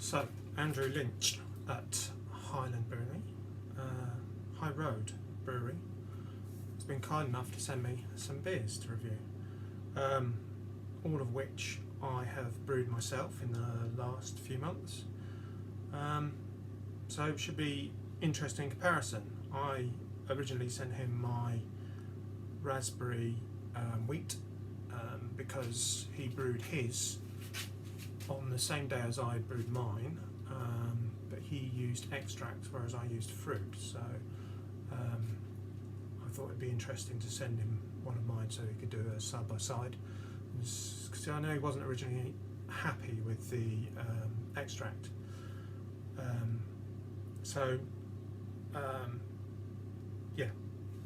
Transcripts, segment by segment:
So, Andrew Lynch at Highland Brewery, High Road Brewery, has been kind enough to send me some beers to review, all of which I have brewed myself in the last few months. So it should be interesting comparison. I originally sent him my raspberry wheat because he brewed his on the same day as I brewed mine, but he used extracts whereas I used fruit, so I thought it'd be interesting to send him one of mine so he could do a side by side, because I know he wasn't originally happy with the extract. Yeah,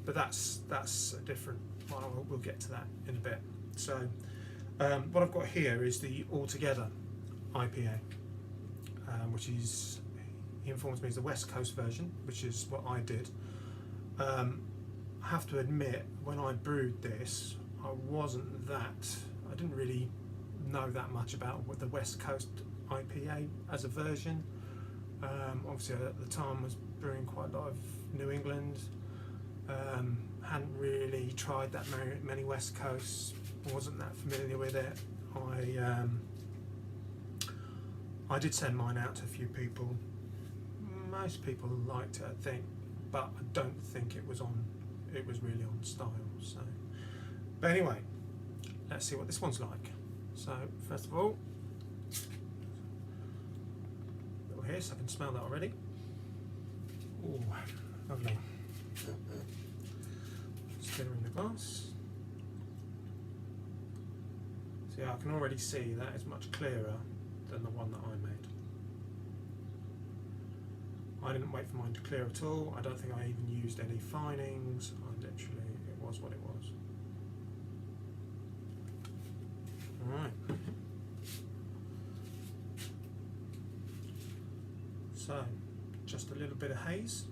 but that's a different one. We'll get to that in a bit. So what I've got here is the Altogether IPA, which is, he informs me, is the West Coast version, which is what I did. I have to admit, when I brewed this, I didn't really know that much about what the West Coast IPA as a version. Obviously at the time I was brewing quite a lot of New England, hadn't really tried that many West Coasts, wasn't that familiar with it. I did send mine out to a few people. Most people liked it, I think, but I don't think it was really on style. So, but anyway, let's see what this one's like. So first of all, little here, so I can smell that already. Oh, lovely. Stir in the glass. So yeah, I can already see that is much clearer than the one that I made. I didn't wait for mine to clear at all. I don't think I even used any finings. It was what it was. Alright. So, just a little bit of haze.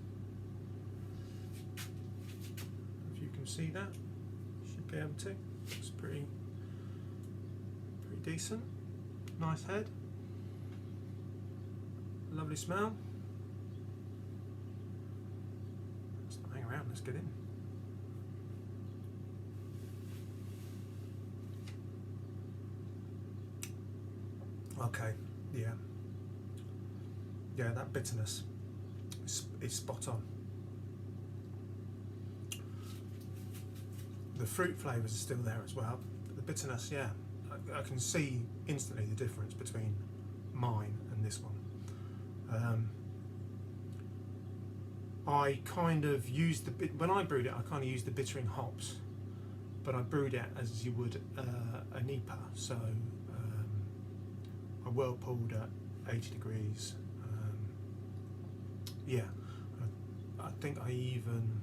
If you can see that, you should be able to. Looks pretty decent. Nice head. Lovely smell. Let's not hang around, let's get in. Okay, yeah, that bitterness is spot on. The fruit flavours are still there as well, but the bitterness, yeah, I can see instantly the difference between mine and this one. I kind of used when I brewed it, I kind of used the bittering hops, but I brewed it as you would a NEPA, so I whirlpooled at 80 degrees. Yeah, I think I even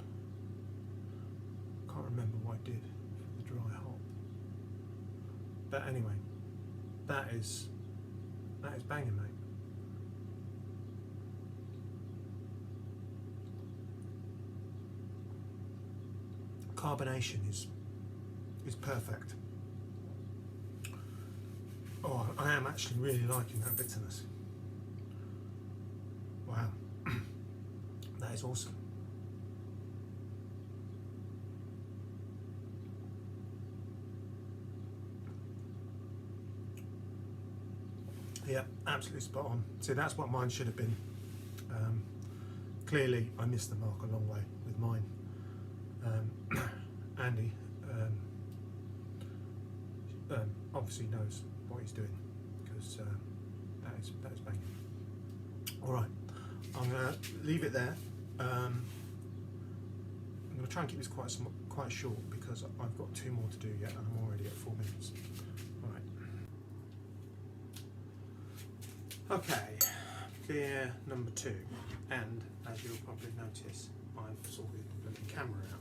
can't remember what I did for the dry hop, but anyway, that is banging, mate. Carbonation is perfect. Oh, I am actually really liking that bitterness. Wow, that is awesome. Yeah, absolutely spot on. See, that's what mine should have been. Clearly, I missed the mark a long way with mine. Andy obviously knows what he's doing, because that is banging. All right, I'm going to leave it there. I'm going to try and keep this quite short because I've got 2 more to do yet, and I'm already at 4 minutes. All right. Okay, beer number 2, and as you'll probably notice, I've sorted the camera out.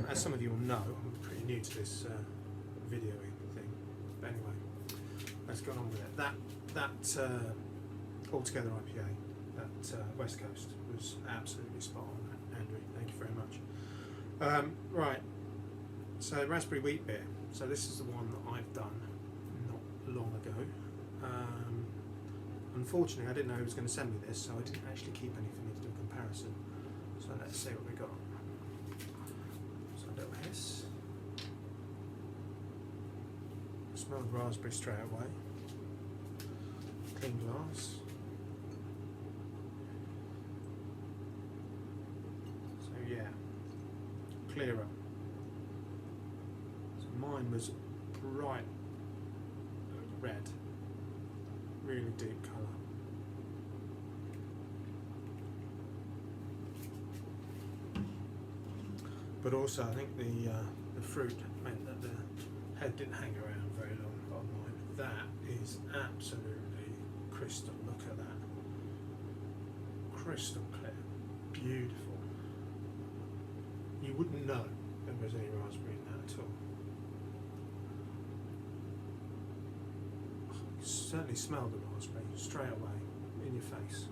As some of you will know, I'm pretty new to this videoing thing. But anyway, let's go on with it. That Altogether IPA, that West Coast, was absolutely spot on, Andrew. Thank you very much. Right, so raspberry wheat beer. So this is the one that I've done not long ago. Unfortunately, I didn't know he was going to send me this, so I didn't actually keep any for me to do a comparison. So let's see what we got. So a little hiss. Smell of raspberry straight away. Clean glass. So yeah, clearer. So mine was bright red, really deep colour. But also I think the fruit meant that the head didn't hang around very long on mine. That is absolutely crystal, look at that. Crystal clear, beautiful. You wouldn't know there was any raspberry in that at all. You certainly smell the raspberry straight away in your face.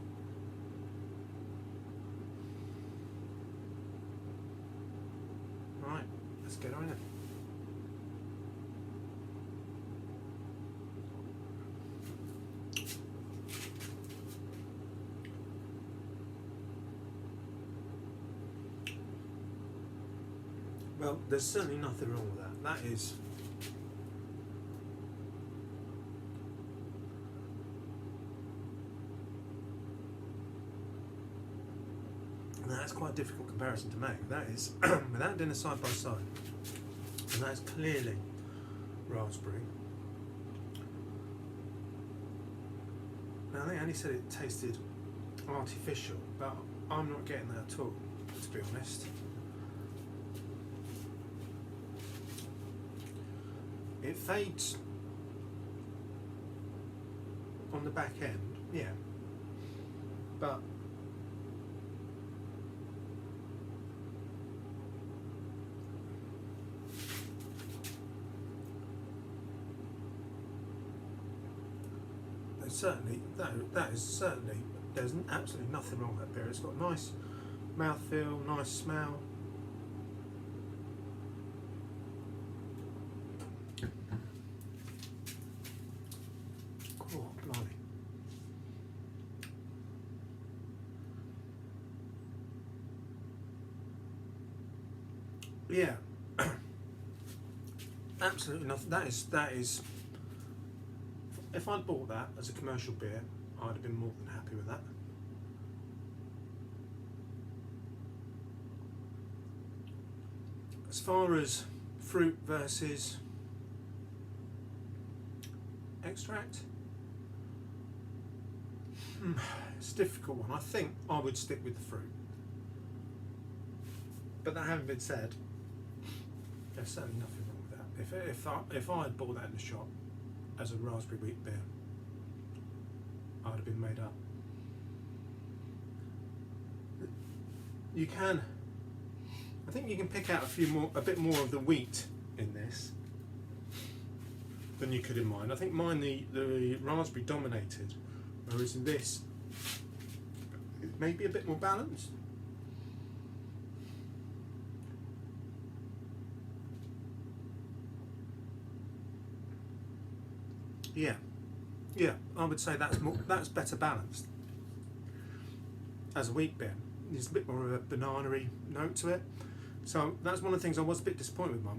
Right, let's get on it. Well, there's certainly nothing wrong with that. That is that's quite a difficult comparison to make. That is without doing a side by side, and that is clearly raspberry. Now I think Annie said it tasted artificial, but I'm not getting that at all, to be honest. It fades on the back end, yeah, but certainly that is certainly, there's absolutely nothing wrong with that beer. It's got a nice mouthfeel, nice smell. Oh, blimey. Yeah. Absolutely nothing. That is. If I'd bought that as a commercial beer, I'd have been more than happy with that. As far as fruit versus extract, it's a difficult one. I think I would stick with the fruit. But that having been said, there's certainly nothing wrong with that. If I had bought that in the shop as a raspberry wheat beer, I'd have been made up. I think you can pick out a bit more of the wheat in this than you could in mine. I think mine, the raspberry dominated, whereas in this, it may be a bit more balanced. Yeah, I would say that's better balanced as a wheat beer. There's a bit more of a banana-y note to it. So that's one of the things I was a bit disappointed with mine.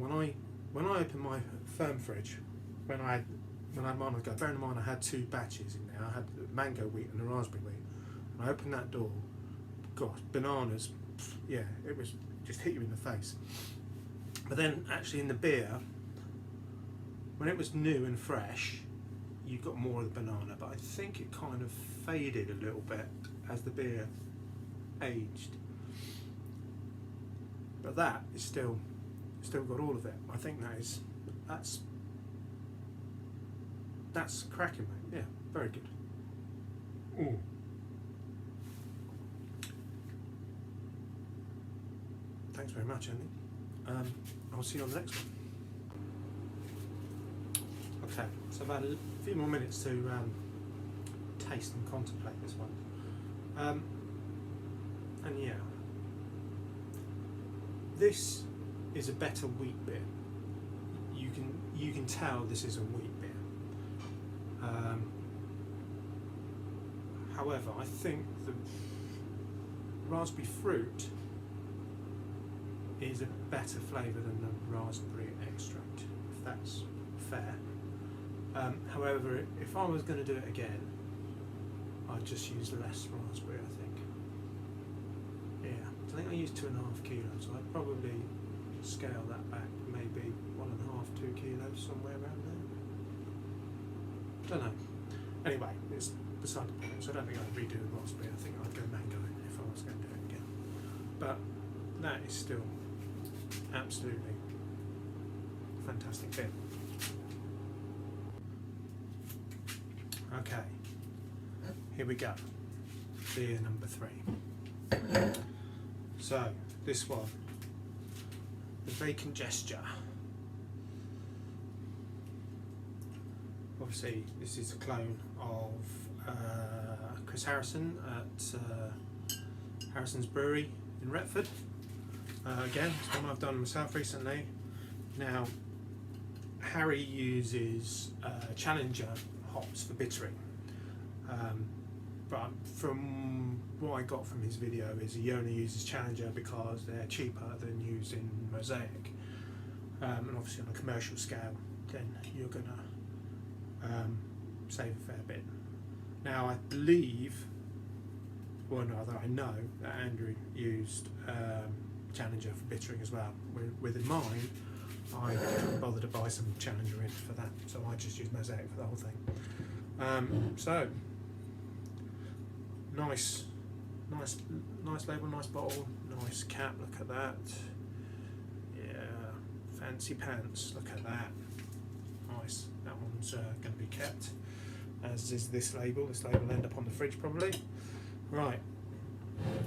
When I opened my firm fridge, when I had mine on the go, bearing in mind I had two batches in there. I had the mango wheat and the raspberry wheat. And I opened that door, gosh, bananas, yeah, it was just hit you in the face. But then actually in the beer, when it was new and fresh, you got more of the banana, but I think it kind of faded a little bit as the beer aged. But that is still got all of it. I think that's cracking, mate. Yeah, very good. Ooh. Thanks very much, Andy. I'll see you on the next one. Okay, so I've had a few more minutes to taste and contemplate this one. And yeah, this is a better wheat beer. You can tell this is a wheat beer. However, I think the raspberry fruit is a better flavour than the raspberry extract, if that's fair. However, if I was going to do it again, I'd just use less raspberry, I think. Yeah, I think I used 2.5 kilos, so I'd probably scale that back, maybe 1.5, 2 kilos, somewhere around there. Don't know. Anyway, it's beside the point, so I don't think I'd redo the raspberry. I think I'd go mango if I was going to do it again. But that is still absolutely fantastic beer. Okay, here we go. Beer number 3. So, this one, the Vacant Gesture. Obviously, this is a clone of Chris Harrison at Harrison's Brewery in Retford. Again, it's one I've done myself recently. Now, Harry uses Challenger hops for bittering, but from what I got from his video is he only uses Challenger because they're cheaper than using Mosaic, and obviously on a commercial scale then you're gonna save a fair bit. Now I believe, well rather I know that Andrew used Challenger for bittering as well. With in mind, I couldn't bother to buy some Challenger in for that, so I just used Mosaic for the whole thing. So nice label, nice bottle, nice cap. Look at that. Yeah, fancy pants. Look at that. Nice. That one's going to be kept, as is this label. This label will end up on the fridge probably. Right,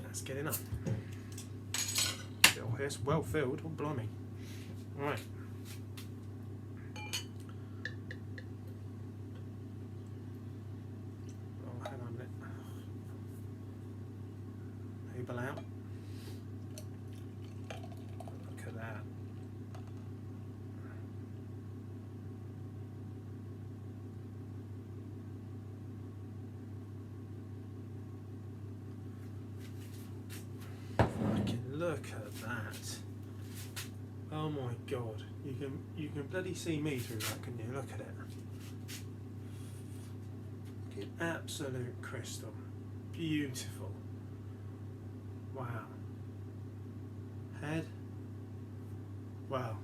let's get in up. Oh, it's well filled. Oh, blimey. Right. Oh, hang on a minute. Label out. Look at that. Look at that. Oh my god. You can bloody see me through that, can you? Look at it. Look at absolute crystal. Beautiful. Wow. Head. Wow.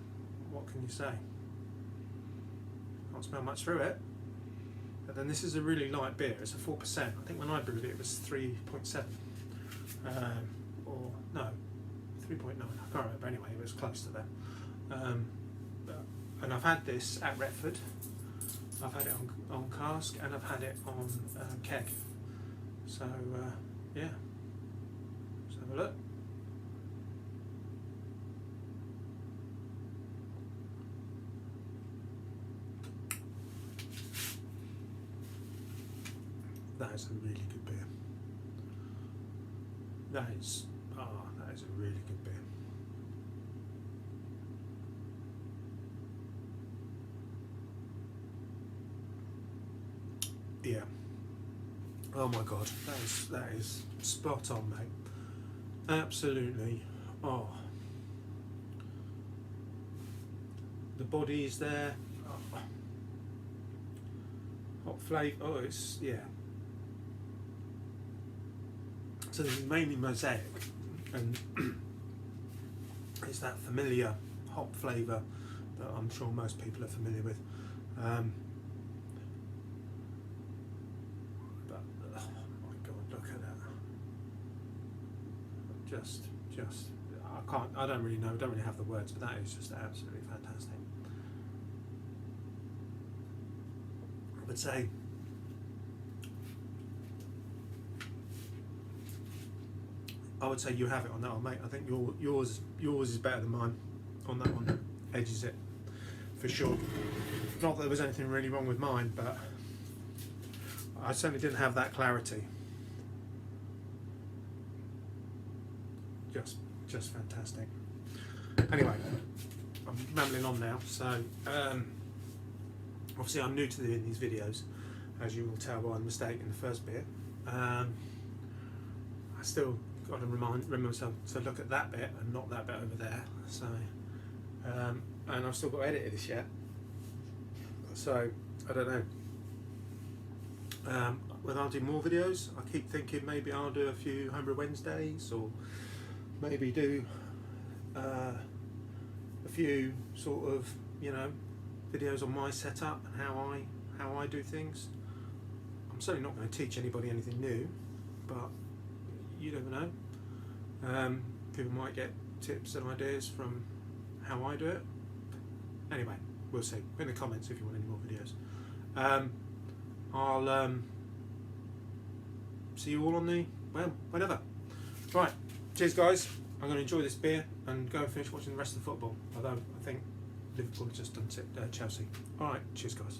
What can you say? Can't smell much through it. But then this is a really light beer. It's a 4%. I think when I brewed it, it was 3.7. Or no, 3.9. I can't remember. Anyway, it was close to that. And I've had this at Retford. I've had it on cask, and I've had it on keg. So yeah, let's have a look. That is a really good beer. That is a really good beer. Yeah. Oh my god, that is spot on, mate. Absolutely. Oh. The body is there. Oh. Hot flavour. Oh, it's, yeah. So this is mainly Mosaic, and it's that familiar hop flavour that I'm sure most people are familiar with. But oh my god, look at that! I don't really know. I don't really have the words, but that is just absolutely fantastic. I would say you have it on that one, mate. I think yours is better than mine on that one. Edges it for sure. Not that there was anything really wrong with mine, but I certainly didn't have that clarity. Just fantastic. Anyway, I'm rambling on now. So obviously I'm new to doing these videos, as you will tell by the mistake in the first beer. I still got to remember myself to look at that bit and not that bit over there. So, and I've still got to edit this yet. So I don't know. Whether I'll do more videos. I keep thinking maybe I'll do a few Homebrew Wednesdays, or maybe do a few sort of, you know, videos on my setup and how I do things. I'm certainly not going to teach anybody anything new, but you never know. People might get tips and ideas from how I do it. Anyway, we'll see. In the comments if you want any more videos. I'll see you all on the, well, whenever. Right, cheers guys. I'm going to enjoy this beer and go and finish watching the rest of the football. Although I think Liverpool have just done Chelsea. Alright, cheers guys.